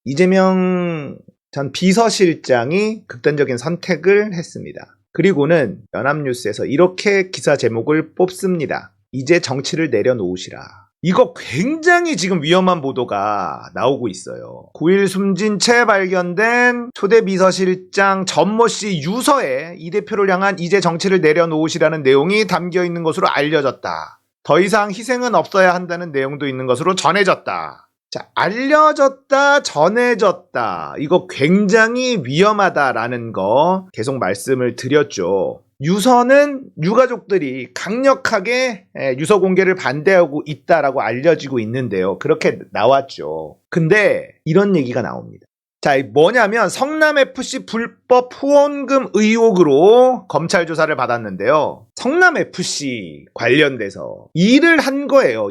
이재명 전 비서실장이 극단적인 선택을 했습니다. 그리고는 연합뉴스에서 이렇게 기사 제목을 뽑습니다. 이제 정치를 내려놓으시라. 이거 굉장히 지금 위험한 보도가 나오고 있어요. 9일 숨진 채 발견된 초대 비서실장 전모 씨 유서에 이 대표를 향한 이제 정치를 내려놓으시라는 내용이 담겨 있는 것으로 알려졌다. 더 이상 희생은 없어야 한다는 내용도 있는 것으로 전해졌다. 자, 알려졌다, 전해졌다. 이거 굉장히 위험하다라는 거 계속 말씀을 드렸죠. 유서는 유가족들이 강력하게 유서 공개를 반대하고 있다라고 알려지고 있는데요. 그렇게 나왔죠. 근데 이런 얘기가 나옵니다. 자, 뭐냐면 성남FC 불법 후원금 의혹으로 검찰 조사를 받았는데요. 성남FC 관련돼서 일을 한 거예요.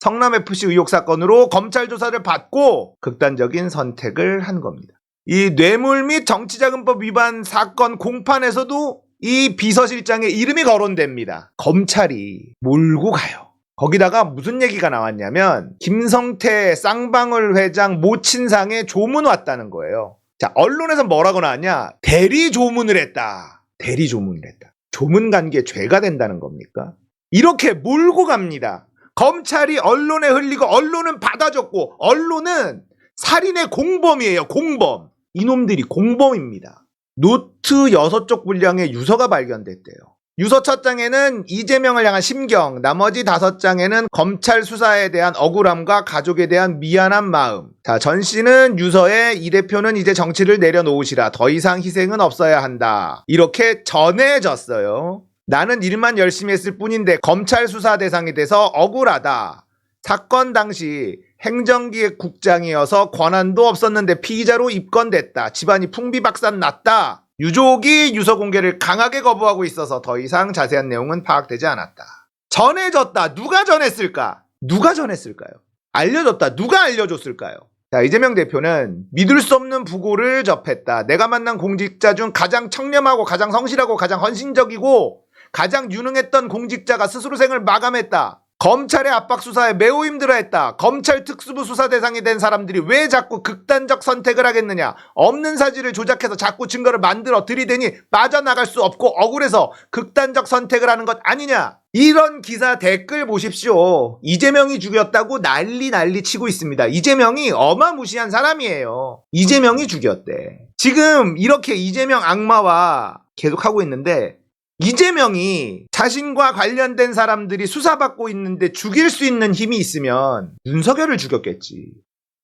성남FC 의혹 사건으로 검찰 조사를 받고 극단적인 선택을 한 겁니다. 이 뇌물 및 정치자금법 위반 사건 공판에서도 이 비서실장의 이름이 거론됩니다. 검찰이 몰고 가요. 거기다가 무슨 얘기가 나왔냐면 김성태 쌍방울 회장 모친상에 조문 왔다는 거예요. 자, 언론에서 뭐라고 나왔냐? 대리 조문을 했다. 조문 간 게 죄가 된다는 겁니까? 이렇게 몰고 갑니다. 검찰이 언론에 흘리고 언론은 받아줬고 언론은 살인의 공범이에요. 공범. 이놈들이 공범입니다. 노트 6쪽 분량의 유서가 발견됐대요. 유서 첫 장에는 이재명을 향한 심경, 나머지 5장에는 검찰 수사에 대한 억울함과 가족에 대한 미안한 마음. 자, 전 씨는 유서에 이 대표는 이제 정치를 내려놓으시라. 더 이상 희생은 없어야 한다. 이렇게 전해졌어요. 나는 일만 열심히 했을 뿐인데 검찰 수사 대상이 돼서 억울하다. 사건 당시 행정기획국장이어서 권한도 없었는데 피의자로 입건됐다. 집안이 풍비박산 났다. 유족이 유서 공개를 강하게 거부하고 있어서 더 이상 자세한 내용은 파악되지 않았다. 전해졌다. 누가 전했을까? 누가 전했을까요? 알려졌다. 누가 알려줬을까요? 자, 이재명 대표는 믿을 수 없는 부고를 접했다. 내가 만난 공직자 중 가장 청렴하고 가장 성실하고 가장 헌신적이고 가장 유능했던 공직자가 스스로 생을 마감했다. 검찰의 압박 수사에 매우 힘들어했다. 검찰 특수부 수사 대상이 된 사람들이 왜 자꾸 극단적 선택을 하겠느냐. 없는 사실을 조작해서 자꾸 증거를 만들어 들이대니 빠져나갈 수 없고 억울해서 극단적 선택을 하는 것 아니냐. 이런 기사 댓글 보십시오. 이재명이 죽였다고 난리 치고 있습니다. 이재명이 어마무시한 사람이에요. 이재명이 죽였대. 지금 이렇게 이재명 악마와 계속하고 있는데 이재명이 자신과 관련된 사람들이 수사받고 있는데 죽일 수 있는 힘이 있으면 윤석열을 죽였겠지.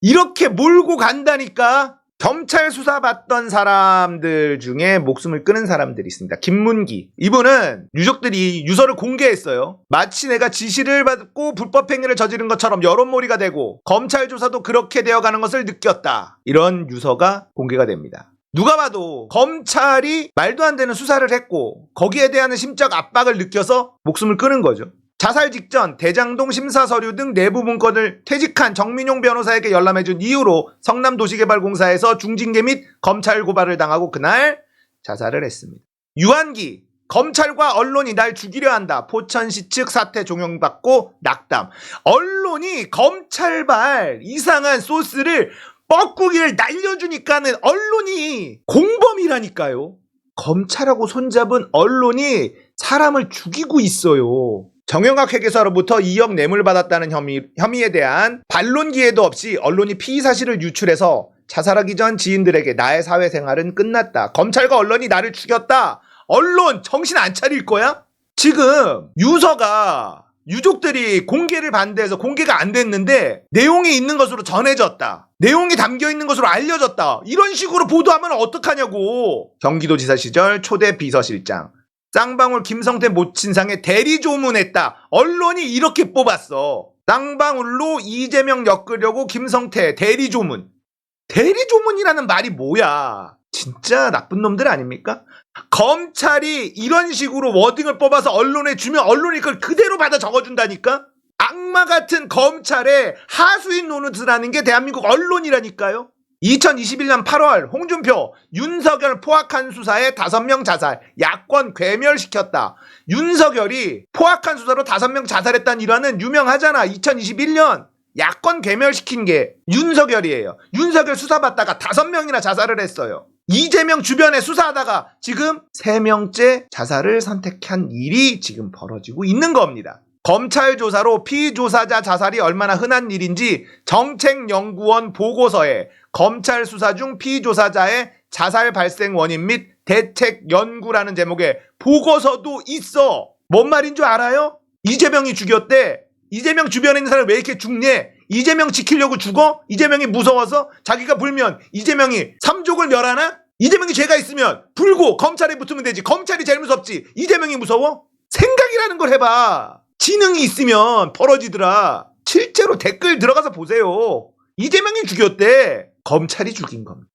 이렇게 몰고 간다니까. 검찰 수사받던 사람들 중에 목숨을 끊은 사람들이 있습니다. 김문기. 이분은 유족들이 유서를 공개했어요. 마치 내가 지시를 받고 불법행위를 저지른 것처럼 여론몰이가 되고 검찰 조사도 그렇게 되어가는 것을 느꼈다. 이런 유서가 공개가 됩니다. 누가 봐도 검찰이 말도 안 되는 수사를 했고 거기에 대한 심적 압박을 느껴서 목숨을 끊은 거죠. 자살 직전 대장동 심사 서류 등 내부 문건을 퇴직한 정민용 변호사에게 열람해준 이유로 성남도시개발공사에서 중징계 및 검찰 고발을 당하고 그날 자살을 했습니다. 유한기. 검찰과 언론이 날 죽이려 한다. 포천시 측 사퇴 종용받고 낙담. 언론이 검찰발 이상한 소스를 뻐꾸기를 날려주니까는 언론이 공범이라니까요. 검찰하고 손잡은 언론이 사람을 죽이고 있어요. 정영학 회계사로부터 2억 뇌물 받았다는 혐의에 대한 반론 기회도 없이 언론이 피의 사실을 유출해서 자살하기 전 지인들에게 나의 사회생활은 끝났다. 검찰과 언론이 나를 죽였다. 언론 정신 안 차릴 거야? 지금 유서가 유족들이 공개를 반대해서 공개가 안 됐는데 내용이 있는 것으로 전해졌다. 내용이 담겨 있는 것으로 알려졌다. 이런 식으로 보도하면 어떡하냐고. 경기도지사 시절 초대 비서실장. 쌍방울 김성태 모친상에 대리조문했다. 언론이 이렇게 뽑았어. 쌍방울로 이재명 엮으려고 김성태 대리조문. 대리조문이라는 말이 뭐야. 진짜 나쁜 놈들 아닙니까? 검찰이 이런 식으로 워딩을 뽑아서 언론에 주면 언론이 그걸 그대로 받아 적어준다니까? 악마 같은 검찰의 하수인 노릇을 게 대한민국 언론이라니까요? 2021년 8월 홍준표, 윤석열 포악한 수사에 5명 자살, 야권 괴멸시켰다. 윤석열이 포악한 수사로 5명 자살했다는 일화는 유명하잖아. 2021년 야권 괴멸시킨 게 윤석열이에요. 윤석열 수사받다가 5명이나 자살을 했어요. 이재명 주변에 수사하다가 지금 3명째 자살을 선택한 일이 지금 벌어지고 있는 겁니다. 검찰 조사로 피조사자 자살이 얼마나 흔한 일인지 정책연구원 보고서에 검찰 수사 중 피조사자의 자살 발생 원인 및 대책 연구라는 제목의 보고서도 있어. 뭔 말인 줄 알아요? 이재명이 죽였대. 이재명 주변에 있는 사람 왜 이렇게 죽냐? 이재명 지키려고 죽어? 이재명이 무서워서? 자기가 불면 이재명이 삼족을 멸하나? 이재명이 죄가 있으면 불고 검찰에 붙으면 되지. 검찰이 제일 무섭지. 이재명이 무서워? 생각이라는 걸 해봐. 지능이 있으면 벌어지더라. 실제로 댓글 들어가서 보세요. 이재명이 죽였대. 검찰이 죽인 겁니다.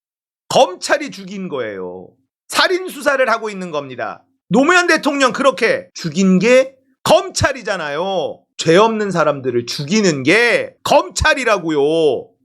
검찰이 죽인 거예요. 살인 수사를 하고 있는 겁니다. 노무현 대통령 그렇게 죽인 게 검찰이잖아요. 죄 없는 사람들을 죽이는 게 검찰이라고요.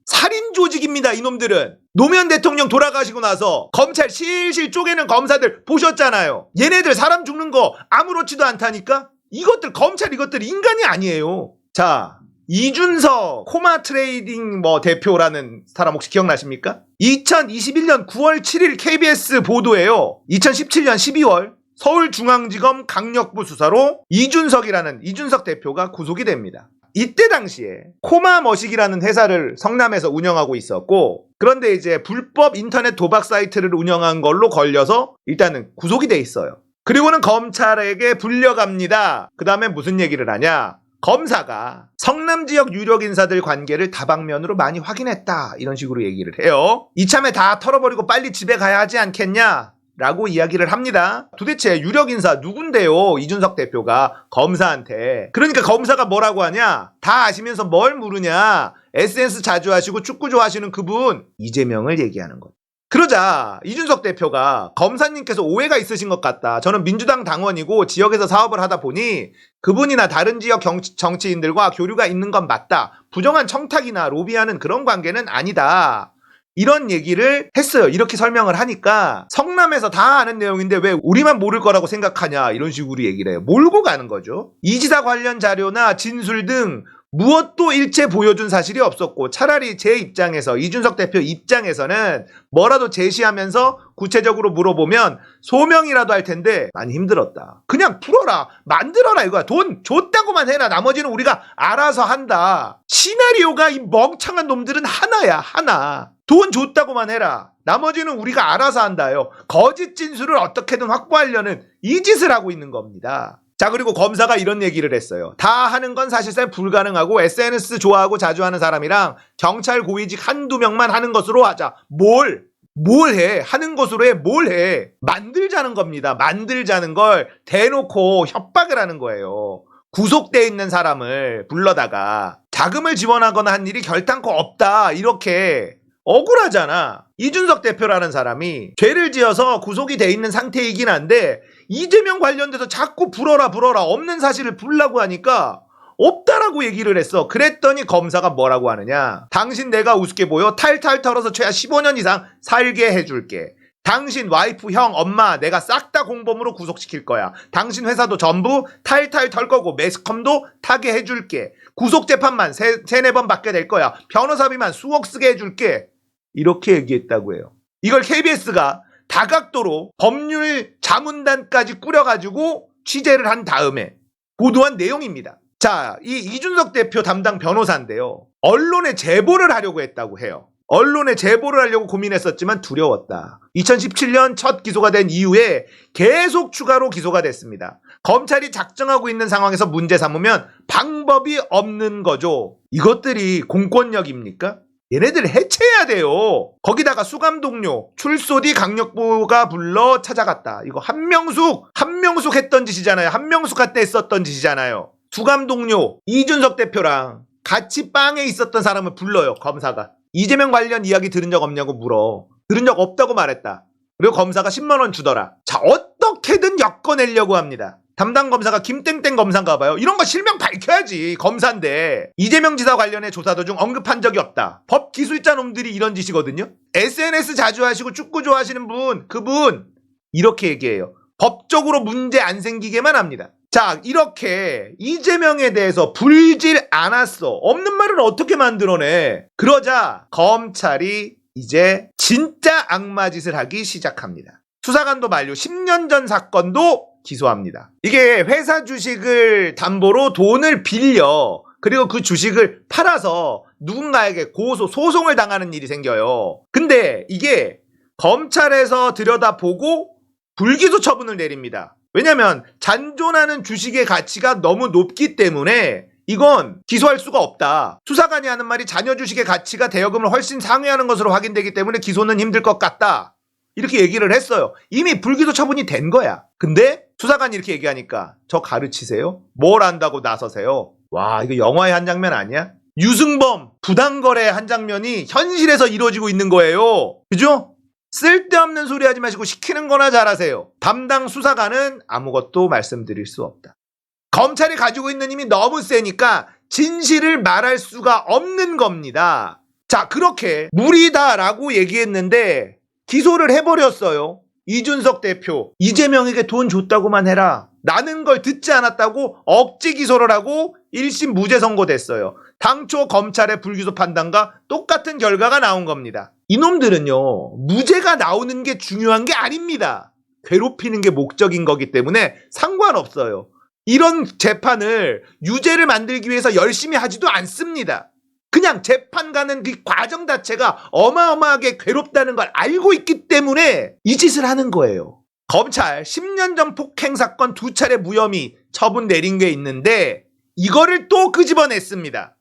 살인 조직입니다, 이놈들은. 노무현 대통령 돌아가시고 나서 검찰 실실 쪼개는 검사들 보셨잖아요. 얘네들 사람 죽는 거 아무렇지도 않다니까? 이것들 검찰 이것들 인간이 아니에요. 자, 이준석 코마 트레이딩 대표라는 사람 혹시 기억나십니까? 2021년 9월 7일 KBS 보도에요. 2017년 12월 서울중앙지검 강력부 수사로 이준석 대표가 구속이 됩니다. 이때 당시에 코마머식이라는 회사를 성남에서 운영하고 있었고, 그런데 이제 불법 인터넷 도박 사이트를 운영한 걸로 걸려서 일단은 구속이 돼 있어요. 그리고는 검찰에게 불려갑니다. 그 다음에 무슨 얘기를 하냐? 검사가 성남 지역 유력 인사들 관계를 다방면으로 많이 확인했다, 이런 식으로 얘기를 해요. 이참에 다 털어버리고 빨리 집에 가야 하지 않겠냐? 라고 이야기를 합니다. 도대체 유력 인사 누군데요? 이준석 대표가 검사한테. 그러니까 검사가 뭐라고 하냐? 다 아시면서 뭘 물으냐? SNS 자주 하시고 축구 좋아하시는 그분 이재명을 얘기하는 것. 그러자 이준석 대표가 검사님께서 오해가 있으신 것 같다. 저는 민주당 당원이고 지역에서 사업을 하다 보니 그분이나 다른 지역 정치인들과 교류가 있는 건 맞다. 부정한 청탁이나 로비하는 그런 관계는 아니다. 이런 얘기를 했어요. 이렇게 설명을 하니까 성남에서 다 아는 내용인데 왜 우리만 모를 거라고 생각하냐, 이런 식으로 얘기를 해요. 몰고 가는 거죠. 이 지사 관련 자료나 진술 등 무엇도 일체 보여준 사실이 없었고, 차라리 제 입장에서, 이준석 대표 입장에서는 뭐라도 제시하면서 구체적으로 물어보면 소명이라도 할 텐데 많이 힘들었다. 그냥 풀어라, 만들어라 이거야. 돈 줬다고만 해라. 나머지는 우리가 알아서 한다. 시나리오가 이 멍청한 놈들은 하나야, 하나. 돈 줬다고만 해라. 나머지는 우리가 알아서 한다요. 거짓 진술을 어떻게든 확보하려는 이 짓을 하고 있는 겁니다. 자, 그리고 검사가 이런 얘기를 했어요. 다 하는 건 사실상 불가능하고 SNS 좋아하고 자주 하는 사람이랑 경찰 고위직 한두 명만 하는 것으로 하자. 뭘 해? 하는 것으로 해? 뭘 해? 만들자는 겁니다. 만들자는 걸 대놓고 협박을 하는 거예요. 구속돼 있는 사람을 불러다가 자금을 지원하거나 한 일이 결단코 없다, 이렇게. 억울하잖아. 이준석 대표라는 사람이 죄를 지어서 구속이 돼 있는 상태이긴 한데 이재명 관련돼서 자꾸 불어라 없는 사실을 불라고 하니까 없다라고 얘기를 했어. 그랬더니 검사가 뭐라고 하느냐? 당신 내가 우습게 보여? 탈탈 털어서 최하 15년 이상 살게 해줄게. 당신 와이프, 형, 엄마 내가 싹 다 공범으로 구속시킬 거야. 당신 회사도 전부 탈탈 털 거고 매스컴도 타게 해줄게. 구속재판만 3-4번 받게 될 거야. 변호사비만 수억 쓰게 해줄게. 이렇게 얘기했다고 해요. 이걸 KBS가 다각도로 법률 자문단까지 꾸려가지고 취재를 한 다음에 보도한 내용입니다. 자, 이 이준석 대표 담당 변호사인데요. 언론에 제보를 하려고 했다고 해요. 언론에 제보를 하려고 고민했었지만 두려웠다. 2017년 첫 기소가 된 이후에 계속 추가로 기소가 됐습니다. 검찰이 작정하고 있는 상황에서 문제 삼으면 방법이 없는 거죠. 이것들이 공권력입니까? 얘네들 해체해야 돼요. 거기다가 수감 동료 출소 뒤 강력부가 불러 찾아갔다. 이거 한명숙 했던 짓이잖아요. 한명숙한테 했었던 짓이잖아요. 수감 동료 이준석 대표랑 같이 빵에 있었던 사람을 불러요, 검사가. 이재명 관련 이야기 들은 적 없냐고 물어. 들은 적 없다고 말했다. 그리고 검사가 10만 원 주더라. 자, 어떻게든 엮어내려고 합니다. 담당 검사가 김땡땡 검사인가 봐요. 이런 거 실명 밝혀야지. 검사인데. 이재명 지사 관련해 조사 도중 언급한 적이 없다. 법 기술자 놈들이 이런 짓이거든요. SNS 자주 하시고 축구 좋아하시는 그분 이렇게 얘기해요. 법적으로 문제 안 생기게만 합니다. 자, 이렇게 이재명에 대해서 불질 않았어. 없는 말을 어떻게 만들어내. 그러자 검찰이 이제 진짜 악마짓을 하기 시작합니다. 수사관도 만료, 10년 전 사건도 기소합니다. 이게 회사 주식을 담보로 돈을 빌려 그리고 그 주식을 팔아서 누군가에게 소송을 당하는 일이 생겨요. 근데 이게 검찰에서 들여다보고 불기소 처분을 내립니다. 왜냐면 잔존하는 주식의 가치가 너무 높기 때문에 이건 기소할 수가 없다. 수사관이 하는 말이 자녀 주식의 가치가 대여금을 훨씬 상회하는 것으로 확인되기 때문에 기소는 힘들 것 같다. 이렇게 얘기를 했어요. 이미 불기소 처분이 된 거야. 근데 수사관이 이렇게 얘기하니까 저 가르치세요? 뭘 안다고 나서세요? 와, 이거 영화의 한 장면 아니야? 유승범 부당거래 한 장면이 현실에서 이루어지고 있는 거예요. 그죠? 쓸데없는 소리 하지 마시고 시키는 거나 잘하세요. 담당 수사관은 아무것도 말씀드릴 수 없다. 검찰이 가지고 있는 힘이 너무 세니까 진실을 말할 수가 없는 겁니다. 자, 그렇게 무리다라고 얘기했는데 기소를 해버렸어요. 이준석 대표, 이재명에게 돈 줬다고만 해라. 나는 걸 듣지 않았다고 억지 기소를 하고 1심 무죄 선고됐어요. 당초 검찰의 불기소 판단과 똑같은 결과가 나온 겁니다. 이놈들은요, 무죄가 나오는 게 중요한 게 아닙니다. 괴롭히는 게 목적인 거기 때문에 상관없어요. 이런 재판을 유죄를 만들기 위해서 열심히 하지도 않습니다. 그냥 재판 가는 그 과정 자체가 어마어마하게 괴롭다는 걸 알고 있기 때문에 이 짓을 하는 거예요. 검찰 10년 전 폭행 사건 2차례 무혐의 처분 내린 게 있는데 이거를 또 끄집어냈습니다.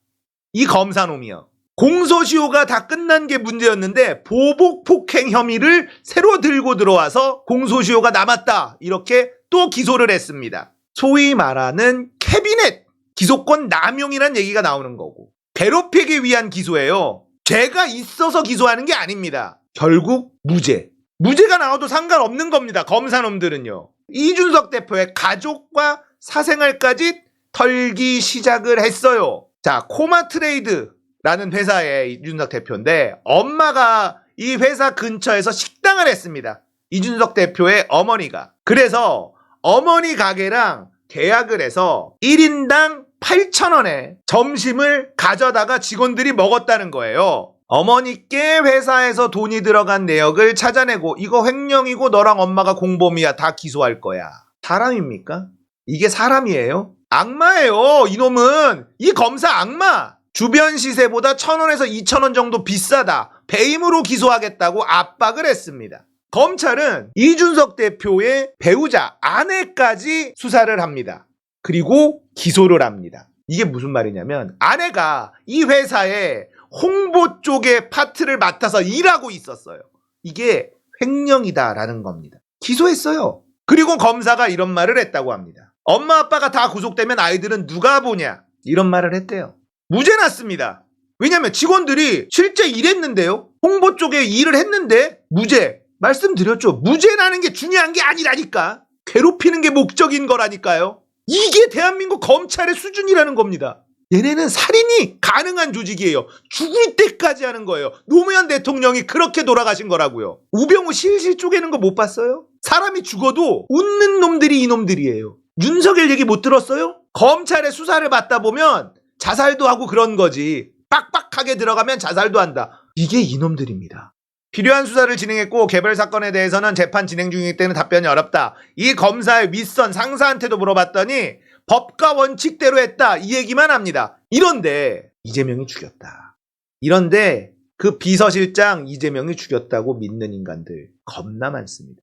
이 검사놈이요. 공소시효가 다 끝난 게 문제였는데 보복 폭행 혐의를 새로 들고 들어와서 공소시효가 남았다. 이렇게 또 기소를 했습니다. 소위 말하는 캐비넷 기소권 남용이란 얘기가 나오는 거고 괴롭히기 위한 기소예요. 죄가 있어서 기소하는 게 아닙니다. 결국 무죄. 무죄가 나와도 상관없는 겁니다. 검사놈들은요. 이준석 대표의 가족과 사생활까지 털기 시작을 했어요. 자, 코마트레이드라는 회사의 이준석 대표인데 엄마가 이 회사 근처에서 식당을 했습니다. 이준석 대표의 어머니가. 그래서 어머니 가게랑 계약을 해서 1인당 8,000원에 점심을 가져다가 직원들이 먹었다는 거예요. 어머니께 회사에서 돈이 들어간 내역을 찾아내고 이거 횡령이고 너랑 엄마가 공범이야. 다 기소할 거야. 사람입니까? 이게 사람이에요? 악마예요. 이놈은. 이 검사 악마. 주변 시세보다 1,000원에서 2,000원 정도 비싸다. 배임으로 기소하겠다고 압박을 했습니다. 검찰은 이준석 대표의 배우자 아내까지 수사를 합니다. 그리고 기소를 합니다. 이게 무슨 말이냐면 아내가 이 회사의 홍보 쪽의 파트를 맡아서 일하고 있었어요. 이게 횡령이다라는 겁니다. 기소했어요. 그리고 검사가 이런 말을 했다고 합니다. 엄마 아빠가 다 구속되면 아이들은 누가 보냐? 이런 말을 했대요. 무죄 났습니다. 왜냐면 직원들이 실제 일했는데요. 홍보 쪽에 일을 했는데 무죄. 말씀드렸죠. 무죄라는 게 중요한 게 아니라니까. 괴롭히는 게 목적인 거라니까요. 이게 대한민국 검찰의 수준이라는 겁니다. 얘네는 살인이 가능한 조직이에요. 죽을 때까지 하는 거예요. 노무현 대통령이 그렇게 돌아가신 거라고요. 우병우 실실 쪼개는 거 못 봤어요? 사람이 죽어도 웃는 놈들이 이놈들이에요. 윤석열 얘기 못 들었어요? 검찰의 수사를 받다 보면 자살도 하고 그런 거지. 빡빡하게 들어가면 자살도 한다. 이게 이놈들입니다. 필요한 수사를 진행했고 개별 사건에 대해서는 재판 진행 중이기 때문에 답변이 어렵다. 이 검사의 윗선 상사한테도 물어봤더니 법과 원칙대로 했다. 이 얘기만 합니다. 이런데 이재명이 죽였다. 이런데 그 비서실장 이재명이 죽였다고 믿는 인간들 겁나 많습니다.